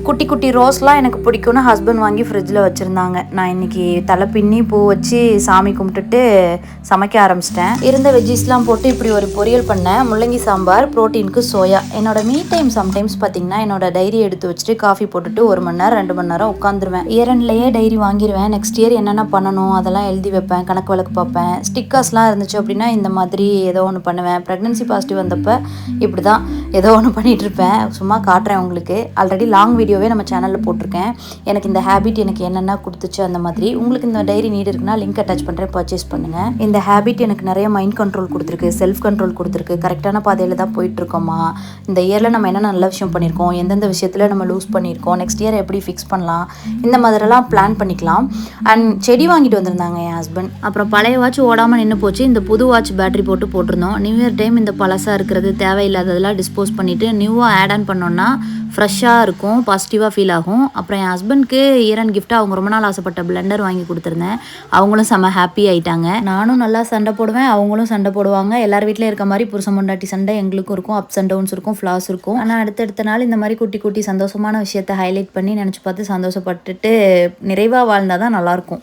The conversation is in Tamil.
குட்டி குட்டி ரோஸ்லாம் எனக்கு பிடிக்கும்னு ஹஸ்பண்ட் வாங்கி ஃப்ரிட்ஜில் வச்சுருந்தாங்க. நான் இன்றைக்கி தலை பின்னி பூ வச்சு சாமி கும்பிட்டுட்டு சமைக்க ஆரம்பிச்சிட்டேன். இருந்த வெஜ்ஜீஸ்லாம் போட்டு இப்படி ஒரு பொரியல் பண்ணேன். முள்ளங்கி சாம்பார், ப்ரோட்டீனுக்கு சோயா. என்னோடய மீ டைம் சம்டைம்ஸ் பார்த்திங்கன்னா என்னோட டைரி எடுத்து வச்சுட்டு காஃபி போட்டுட்டு 1 மணி நேரம் 2 மணி நேரம் உட்காந்துருவேன். இயர்லேயே டைரி வாங்கிடுவேன். நெக்ஸ்ட் இயர் என்னென்ன பண்ணணும் அதெல்லாம் எழுதி வைப்பேன். கணக்கு வழக்கு பார்ப்பேன். ஸ்டிக்கர்ஸ்லாம் இருந்துச்சு அப்படின்னா இந்த மாதிரி ஏதோ ஒன்று பண்ணுவேன். ப்ரெக்னன்சி பாசிட்டிவ் வந்தப்போ இப்படி தான் ஏதோ ஒன்று பண்ணிகிட்ருப்பேன். சும்மா காட்டுறேன் உங்களுக்கு. ஆல்ரெடி லாங் வீடியோவே நம்ம சேனலில் போட்டிருக்கேன். எனக்கு இந்த ஹேபிட் எனக்கு என்னென்ன கொடுத்துச்சு அந்த மாதிரி. உங்களுக்கு இந்த டைரி நீட் இருக்குன்னா லிங்க் அட்டாச் பண்ணுறேன், பர்ச்சேஸ் பண்ணுங்கள். இந்த ஹேபிட் எனக்கு நிறைய மைண்ட் கண்ட்ரோல் கொடுத்துருக்கு, செல்ஃப் கண்ட்ரோல் கொடுத்துருக்கு. கரெக்டான பாதையில் தான் போயிட்டுருக்கோமா, இந்த இயரில் நம்ம என்ன நல்ல விஷயம் பண்ணியிருக்கோம், எந்தெந்த விஷயத்தில் நம்ம லூஸ் பண்ணியிருக்கோம், நெக்ஸ்ட் இயர் எப்படி ஃபிக்ஸ் பண்ணலாம், இந்த மாதிரிலாம் பிளான் பண்ணிக்கலாம். அண்ட் செடி வாங்கிட்டு வந்திருந்தாங்க என் ஹஸ்பண்ட். அப்புறம் பழைய வாட்ச் ஓடாமல் நின்று போச்சு. இந்த புது வாட்ச் பேட்டரி போட்டிருந்தோம். நியூ இயர் டைம் இந்த பழசாக இருக்கிறது தேவையில்லாததெல்லாம் டிஸ்போஸ் பண்ணிவிட்டு நியூவாக ஆட் ஆன் பண்ணோன்னா ஃப்ரெஷ்ஷாக இருக்கும், பாசிட்டிவாக ஃபீல் ஆகும். அப்புறம் என் ஹஸ்பண்ட்க்கு இயர் அண்ட் கிஃப்ட்டாக அவங்க ரொம்ப நாள் ஆசைப்பட்ட பிளெண்டர் வாங்கி கொடுத்துருந்தேன். அவங்களும் செம்ம ஹாப்பி ஆகிட்டாங்க. நானும் நல்லா சண்டை போடுவேன், அவங்களும் சண்டை போடுவாங்க. எல்லார் வீட்டில் இருக்க மாதிரி புருஷன் பொண்டாட்டி சண்டை எங்களுக்கும் இருக்கும். அப்ஸ் அண்ட் டவுன்ஸ் இருக்கும், ஃப்ளாஸ் இருக்கும். ஆனால் அடுத்தடுத்த நாள் இந்த மாதிரி குட்டி குட்டி சந்தோஷமான விஷயத்தை ஹைலைட் பண்ணி நினச்சி பார்த்து சந்தோஷப்பட்டுட்டு நிறைவாக வாழ்ந்தால் தான் நல்லாயிருக்கும்.